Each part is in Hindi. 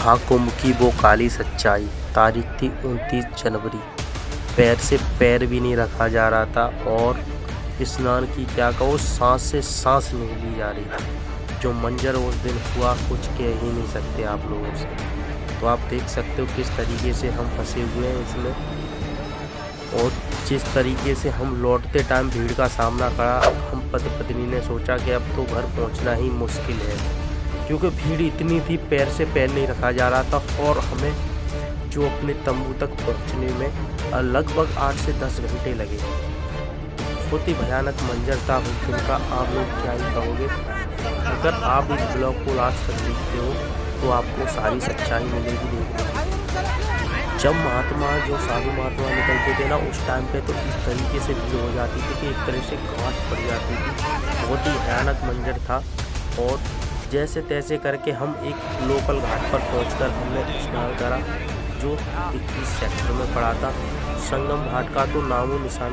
महाकुंभ की वो काली सच्चाई। तारीख थी 29 जनवरी। पैर से पैर भी नहीं रखा जा रहा था और स्नान की क्या कहो, सांस से सांस नहीं ली जा रही थी। जो मंजर उस दिन हुआ कुछ कह ही नहीं सकते आप लोगों से। तो आप देख सकते हो किस तरीके से हम फंसे हुए हैं इसमें, और जिस तरीके से हम लौटते टाइम भीड़ का सामना करा। हम पति पत्नी ने सोचा कि अब तो घर पहुंचना ही मुश्किल है, क्योंकि भीड़ इतनी थी, पैर से पैर नहीं रखा जा रहा था। और हमें जो अपने तंबू तक पहुंचने में लगभग 8 से 10 घंटे लगे। बहुत ही भयानक मंजर था उस दिन का, आप लोग क्या ही कहोगे। अगर आप इस ब्लॉग को लास्ट तक देखते हो तो आपको सारी सच्चाई मिलेगी देखने को। जब महात्मा जो साधु महात्मा निकलते थे ना, उस टाइम पे तो इस तरीके से भीड़ हो जाती थी कि एक तरह से गांठ पड़ जाती थी। बहुत ही भयानक मंजर था। और जैसे तैसे करके हम एक लोकल घाट पर पहुंचकर हमने स्नान करा, जो 21 सेक्टर में पड़ा था। संगम घाट का तो नामो निशान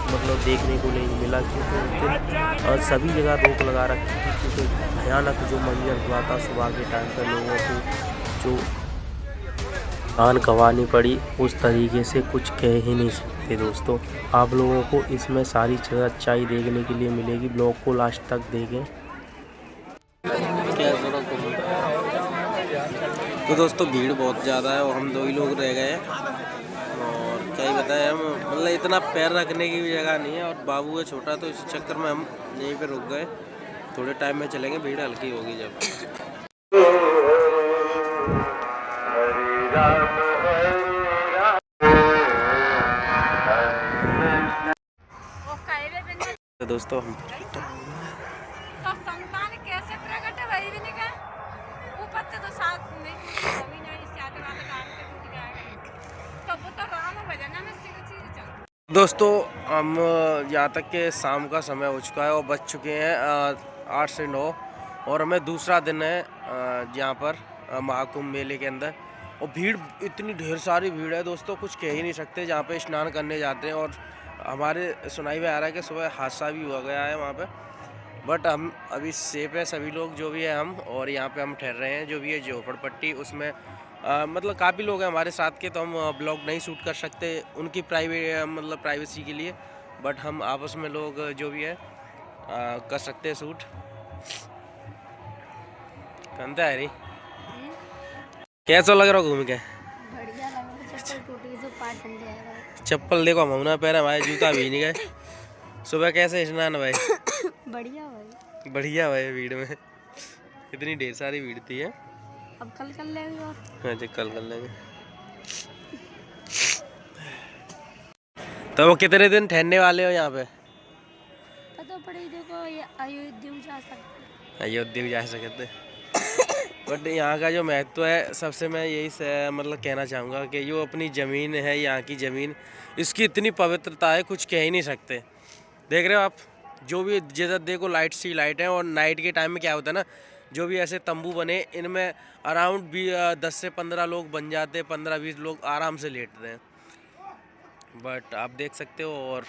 मतलब देखने को नहीं मिला, क्योंकि उस दिन सभी जगह रोक लगा रखी थी। क्योंकि भयानक जो मंजर हुआ था सुबह के टाइम पर, लोगों को जो जान गंवानी पड़ी, उस तरीके से कुछ कह ही नहीं सकते दोस्तों। आप लोगों को इसमें सारी सच्चाई देखने के लिए मिलेगी, ब्लॉग को लास्ट तक देखें। तो दोस्तों भीड़ बहुत ज़्यादा है और हम 2 ही लोग रह गए हैं, और क्या ही बताएं हम, मतलब इतना पैर रखने की भी जगह नहीं है, और बाबू है छोटा, तो इस चक्कर में हम यहीं पे रुक गए। थोड़े टाइम में चलेंगे, भीड़ हल्की होगी जब। तो दोस्तों हम हम यहाँ तक के शाम का समय हो चुका है और बज चुके हैं 8 से 9, और हमें दूसरा दिन है यहाँ पर महाकुंभ मेले के अंदर। और भीड़ इतनी ढेर सारी भीड़ है दोस्तों, कुछ कह ही नहीं सकते। जहाँ पे स्नान करने जाते हैं, और हमारे सुनाई में आ रहा है कि सुबह हादसा भी हुआ गया है वहाँ पे, बट हम अभी सेफ है सभी लोग जो भी है हम। और यहाँ पे हम ठहर रहे हैं, जो भी है झोपड़पट्टी, उसमें मतलब काफ़ी लोग हैं हमारे साथ के, तो हम ब्लॉग नहीं शूट कर सकते उनकी मतलब प्राइवेसी के लिए, बट हम आपस में लोग जो भी है कर सकते हैं शूट। कहता है री कैसा लग रहा घूम के? बढ़िया लग रहा है। चप्पल टूट गई तो पाँच घंटे आएगा। चप्पल देखो मऊना पैर, हमारे जूता भी नहीं गए। सुबह कैसे स्नान भाई? बढ़िया भाई, बढ़िया भाई। भीड़ में इतनी ढेर सारी भीड़ थी है। अब कल कर लेंगे और हाँ जी, कल कर लेंगे। तो वो कितने दिन ठहरने वाले हो यहाँ पे? पता पड़े, देखो ये अयोध्या जा सकते, अयोध्या भी जा सकते, बट यहाँ का जो महत्व है सबसे मैं यही मतलब कहना चाहूँगा कि जो अपनी ज़मीन है, यहाँ की ज़मीन, इसकी इतनी पवित्रता है कुछ कह ही नहीं सकते। देख रहे हो आप, जो भी जिधर देखो लाइट्स ही लाइट है। और नाइट के टाइम में क्या होता है ना, जो भी ऐसे तंबू बने, इनमें अराउंड भी 10 से 15 लोग बन जाते हैं, 15-20 लोग आराम से लेटते हैं। बट आप देख सकते हो, और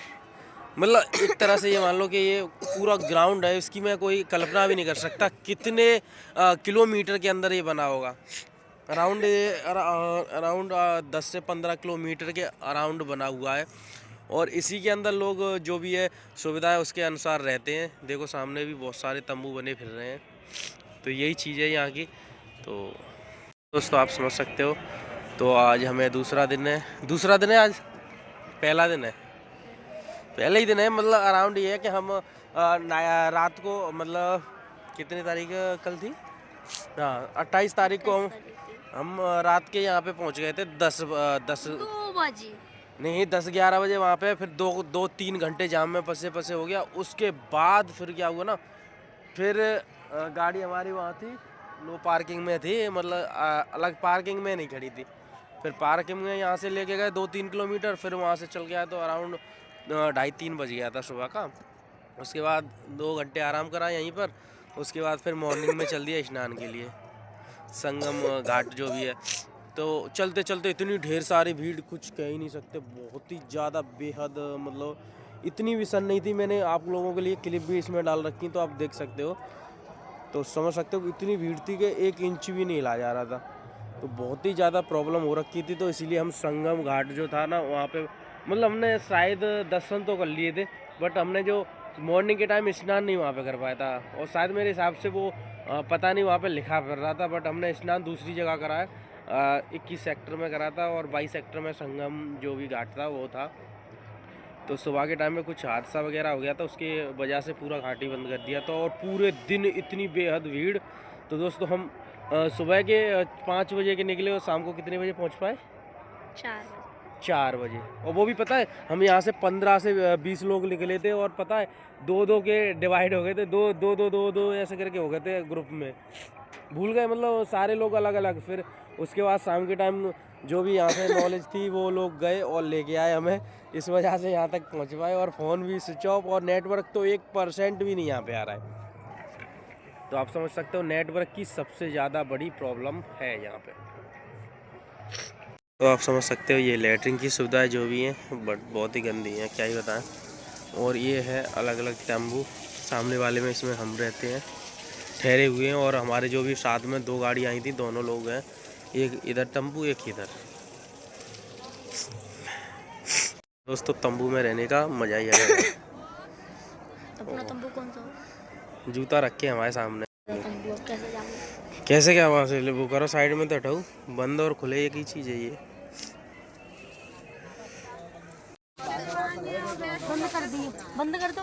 मतलब एक तरह से ये मान लो कि ये पूरा ग्राउंड है, इसकी मैं कोई कल्पना भी नहीं कर सकता कितने किलोमीटर के अंदर ये बना होगा। अराउंड 10 से 15 किलोमीटर के अराउंड बना हुआ है, और इसी के अंदर लोग जो भी है सुविधा है उसके अनुसार रहते हैं। देखो सामने भी बहुत सारे तंबू बने फिर रहे हैं, तो यही चीज़ है यहाँ की। तो दोस्तों आप समझ सकते हो। तो आज हमें दूसरा दिन है आज, पहला दिन है, पहले ही दिन है। मतलब अराउंड ये है कि हम रात को, मतलब कितनी तारीख कल थी, हाँ 28 तारीख को हम रात के यहाँ पे पहुँच गए थे 10 बजे नहीं 10-11 बजे वहाँ पे। फिर 2-3 घंटे जाम में फंसे हो गया। उसके बाद फिर क्या हुआ ना, फिर गाड़ी हमारी वहाँ थी, नो पार्किंग में थी, मतलब अलग पार्किंग में नहीं खड़ी थी। फिर पार्किंग में यहाँ से लेके गए 2-3 किलोमीटर, फिर वहाँ से चल गया तो अराउंड 2:30-3 बज गया था सुबह का। उसके बाद 2 घंटे आराम करा यहीं पर। उसके बाद फिर मॉर्निंग में चल दिया स्नान के लिए संगम घाट जो भी है। तो चलते चलते इतनी ढेर सारी भीड़ कुछ कह ही नहीं सकते, बहुत ही ज़्यादा बेहद, मतलब इतनी भी सन नहीं थी। मैंने आप लोगों के लिए क्लिप भी इसमें डाल रखी, तो आप देख सकते हो, तो समझ सकते हो इतनी भीड़ थी कि 1 इंच भी नहीं हिला जा रहा था। तो बहुत ही ज़्यादा प्रॉब्लम हो रखी थी। तो इसीलिए हम संगम घाट जो था ना वहाँ पे मतलब हमने शायद दर्शन तो कर लिए थे, बट हमने जो मॉर्निंग के टाइम स्नान नहीं वहाँ पे कर पाया था। और शायद मेरे हिसाब से वो पता नहीं वहाँ पे लिखा फिर रहा था, बट हमने स्नान दूसरी जगह करा है, 21 सेक्टर में करा था और 22 सेक्टर में संगम जो भी घाट था वो था। तो सुबह के टाइम में कुछ हादसा वगैरह हो गया था, उसके वजह से पूरा घाट ही बंद कर दिया था और पूरे दिन इतनी बेहद भीड़। तो दोस्तों हम सुबह के 5 बजे के निकले और शाम को कितने बजे पहुंच पाए? 4 बजे। और वो भी पता है हम यहाँ से 15 से 20 लोग निकले थे और पता है 2-2 के डिवाइड हो गए थे, 2 ऐसे करके हो गए थे ग्रुप में, भूल गए मतलब सारे लोग अलग अलग। फिर उसके बाद शाम के टाइम जो भी यहाँ से नॉलेज थी वो लोग गए और लेके आए हमें, इस वजह से यहाँ तक पहुँच पाए। और फ़ोन भी स्विच ऑफ और नेटवर्क तो 1% भी नहीं यहाँ पे आ रहा है। तो आप समझ सकते हो नेटवर्क की सबसे ज़्यादा बड़ी प्रॉब्लम है यहाँ पे। तो आप समझ सकते हो ये लेटरिन की सुविधाएं जो भी हैं बट बहुत ही गंदी हैं, क्या ही बताएं। और ये है अलग अलग तंबू, सामने वाले में इसमें हम रहते हैं ठहरे हुए हैं, और हमारे जो भी साथ में 2 गाड़ी आई थी दोनों लोग हैं, एक इधर तंबू एक इधर। दोस्तों तंबू में रहने का मज़ा ही आया। अपना तंबू कौन सा? जूता रखे हमारे सामने, तंबू अब कैसे जाऊंगा? कैसे क्या वहाँ से वो करो साइड में तो हटाओ, बंद और खुले एक ही चीज़ है ये। बंद कर दिए, बंद कर दो।